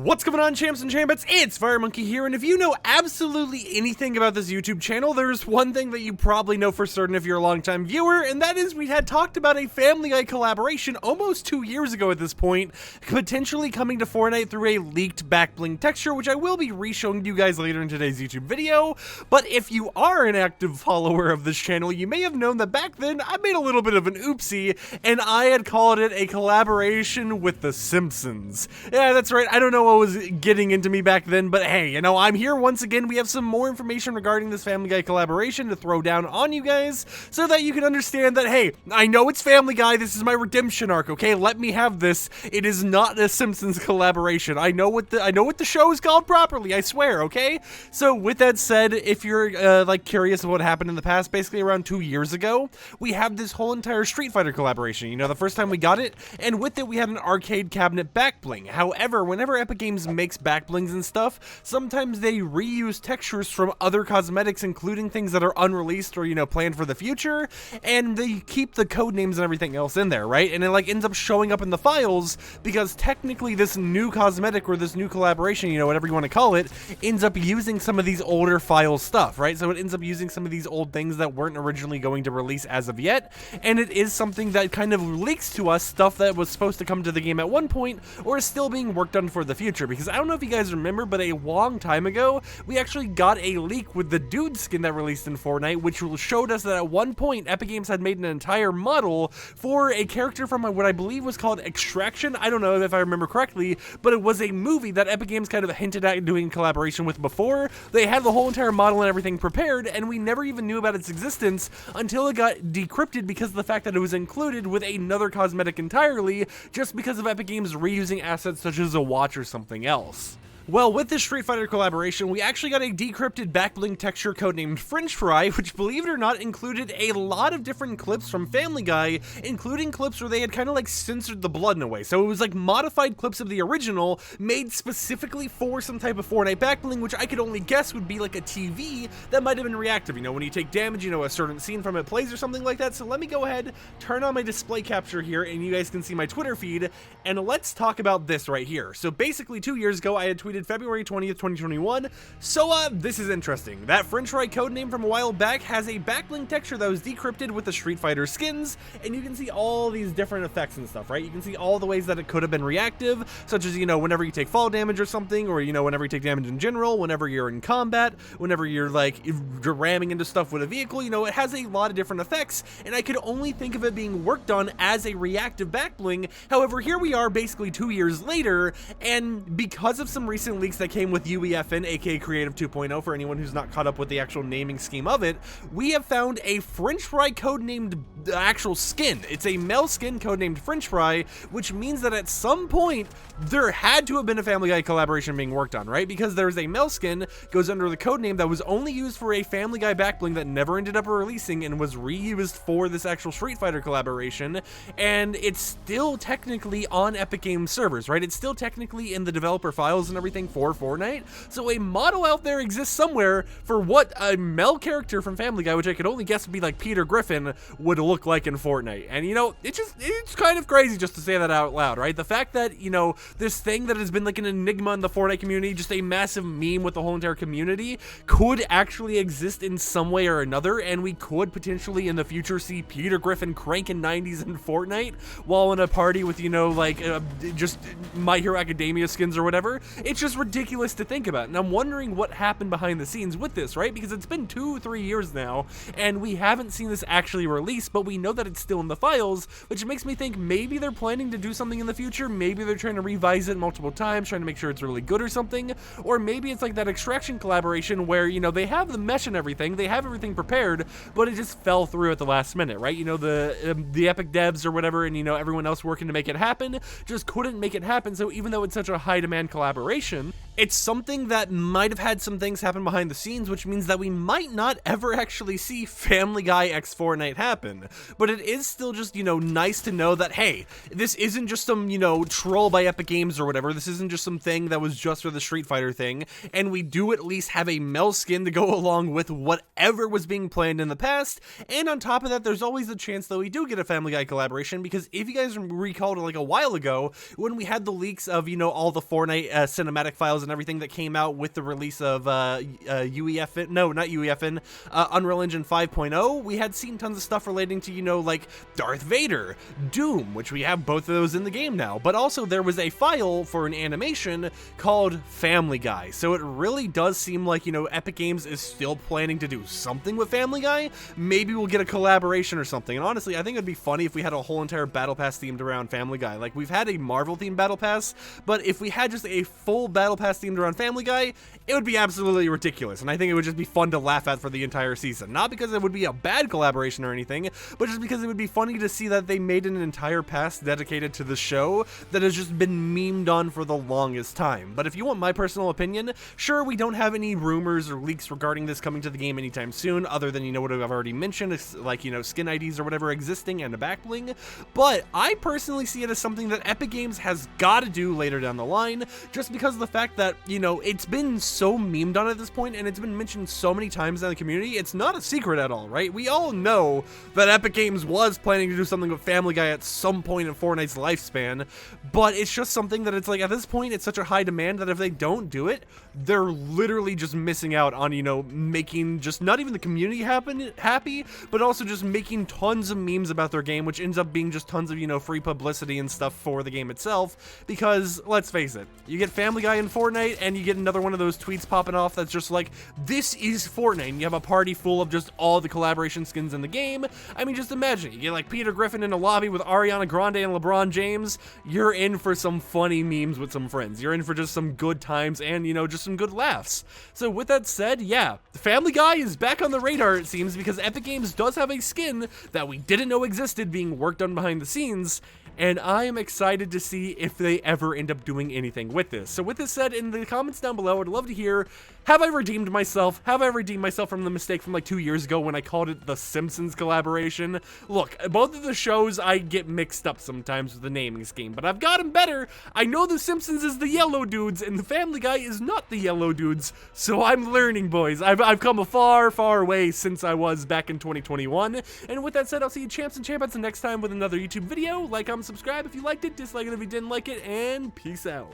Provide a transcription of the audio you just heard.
What's going on, champs and chambettes? It's FireMonkey here, and if you know absolutely anything about this YouTube channel, there's one thing that you probably know for certain if you're a longtime viewer, and that is we had talked about a Family Guy collaboration almost 2 years ago at this point, potentially coming to Fortnite through a leaked back bling texture, which I will be re-showing to you guys later in today's YouTube video. But if you are an active follower of this channel, you may have known that back then I made a little bit of an oopsie, and I had called it a collaboration with The Simpsons. Yeah, that's right, I don't know what was getting into me back then, but hey, you know, I'm here once again. We have some more information regarding this Family Guy collaboration to throw down on you guys so that you can understand that, hey, I know it's Family Guy, this is my redemption arc, okay? Let me have this. It is not a Simpsons collaboration. I know what the show is called properly, I swear, okay? So with that said, if you're like curious of what happened in the past, basically around 2 years ago, we have this whole entire Street Fighter collaboration. You know, the first time we got it, and with it we had an arcade cabinet back bling. However, whenever Epic Games makes back blings and stuff, sometimes they reuse textures from other cosmetics, including things that are unreleased or, you know, planned for the future, and they keep the code names and everything else in there, right? And it like ends up showing up in the files because technically this new cosmetic or this new collaboration, you know, whatever you want to call it, ends up using some of these older file stuff, right? So it ends up using some of these old things that weren't originally going to release as of yet, and it is something that kind of leaks to us stuff that was supposed to come to the game at one point or is still being worked on for the future. Because I don't know if you guys remember, but a long time ago, we actually got a leak with the dude skin that released in Fortnite, which showed us that at one point, Epic Games had made an entire model for a character from what I believe was called Extraction. I don't know if I remember correctly, but it was a movie that Epic Games kind of hinted at doing collaboration with before. They had the whole entire model and everything prepared, and we never even knew about its existence until it got decrypted because of the fact that it was included with another cosmetic entirely, just because of Epic Games reusing assets such as a watch or something else. Well, with this Street Fighter collaboration, we actually got a decrypted back bling texture codenamed French Fry, which, believe it or not, included a lot of different clips from Family Guy, including clips where they had kind of like censored the blood in a way. So it was like modified clips of the original, made specifically for some type of Fortnite back bling, which I could only guess would be like a TV that might have been reactive. You know, when you take damage, you know, a certain scene from it plays or something like that. So let me go ahead, turn on my display capture here, and you guys can see my Twitter feed, and let's talk about this right here. So basically 2 years ago, I had tweeted February 20th, 2021. So, this is interesting. That French Fry codename from a while back has a back bling texture that was decrypted with the Street Fighter skins, and you can see all these different effects and stuff, right? You can see all the ways that it could have been reactive, such as, you know, whenever you take fall damage or something, or, you know, whenever you take damage in general, whenever you're in combat, whenever you're, like, ramming into stuff with a vehicle, you know, it has a lot of different effects, and I could only think of it being worked on as a reactive back bling. However, here we are basically 2 years later, and because of some recent leaks that came with UEFN, aka Creative 2.0, for anyone who's not caught up with the actual naming scheme of it, we have found a French Fry codenamed actual skin. It's a male skin codenamed French Fry, which means that at some point there had to have been a Family Guy collaboration being worked on, right? Because there's a male skin, goes under the codename that was only used for a Family Guy back bling that never ended up releasing and was reused for this actual Street Fighter collaboration, and it's still technically on Epic Games servers, right? It's still technically in the developer files and everything for Fortnite, so a model out there exists somewhere for what a male character from Family Guy, which I could only guess would be like Peter Griffin, would look like in Fortnite. And you know, it's kind of crazy just to say that out loud, right? The fact that, you know, this thing that has been like an enigma in the Fortnite community, just a massive meme with the whole entire community, could actually exist in some way or another, and we could potentially in the future see Peter Griffin cranking 90s in Fortnite while in a party with, you know, like just My Hero Academia skins or whatever. It's just ridiculous to think about, and I'm wondering what happened behind the scenes with this, right? Because it's been 2-3 years now, and we haven't seen this actually released, but we know that it's still in the files, which makes me think maybe they're planning to do something in the future. Maybe they're trying to revise it multiple times, trying to make sure it's really good or something, or maybe it's like that Extraction collaboration where, you know, they have the mesh and everything, they have everything prepared, but it just fell through at the last minute, right? You know, the Epic devs or whatever, and, you know, everyone else working to make it happen just couldn't make it happen. So even though it's such a high demand collaboration, It's something that might have had some things happen behind the scenes, which means that we might not ever actually see Family Guy x Fortnite happen. But it is still just, nice to know that, hey, this isn't just some, troll by Epic Games or whatever. This isn't just some thing that was just for the Street Fighter thing. And we do at least have a Mel skin to go along with whatever was being planned in the past. And on top of that, there's always the chance that we do get a Family Guy collaboration, because if you guys recalled like a while ago, when we had the leaks of, all the Fortnite cinematic files and everything that came out with the release of Unreal Engine 5.0, we had seen tons of stuff relating to, like Darth Vader, Doom, which we have both of those in the game now, but also there was a file for an animation called Family Guy. So it really does seem like, Epic Games is still planning to do something with Family Guy. Maybe we'll get a collaboration or something. And honestly, I think it'd be funny if we had a whole entire battle pass themed around Family Guy. Like, we've had a Marvel themed battle pass, but if we had just a full battle pass themed around Family Guy, it would be absolutely ridiculous, and I think it would just be fun to laugh at for the entire season. Not because it would be a bad collaboration or anything, but just because it would be funny to see that they made an entire pass dedicated to the show that has just been memed on for the longest time. But if you want my personal opinion, sure, we don't have any rumors or leaks regarding this coming to the game anytime soon, other than, what I've already mentioned, it's like, skin IDs or whatever existing and a back bling, but I personally see it as something that Epic Games has got to do later down the line, just because of the fact that, it's been so memed on at this point, and it's been mentioned so many times in the community. It's not a secret at all, right? We all know that Epic Games was planning to do something with Family Guy at some point in Fortnite's lifespan, but it's just something that it's like, at this point, it's such a high demand that if they don't do it, they're literally just missing out on, making just not even the community happy, but also just making tons of memes about their game, which ends up being just tons of, free publicity and stuff for the game itself, because let's face it, you get Family Guy in Fortnite, and you get another one of those tweets popping off that's just like, this is Fortnite, and you have a party full of just all the collaboration skins in the game. I mean, just imagine, you get like Peter Griffin in a lobby with Ariana Grande and LeBron James, you're in for some funny memes with some friends. You're in for just some good times and, just some good laughs. So with that said, yeah, Family Guy is back on the radar, it seems, because Epic Games does have a skin that we didn't know existed being worked on behind the scenes, and I am excited to see if they ever end up doing anything with this. So with this said, in the comments down below, I'd love to hear, have I redeemed myself? Have I redeemed myself from the mistake from like 2 years ago when I called it the Simpsons collaboration? Look, both of the shows I get mixed up sometimes with the naming scheme, but I've gotten better. I know the Simpsons is the yellow dudes and the Family Guy is not the yellow dudes, so I'm learning, boys. I've come a far, far way since I was back in 2021, and with that said, I'll see you champs and champettes next time with another YouTube video. Like, comment, subscribe if you liked it, dislike it if you didn't like it, and peace out.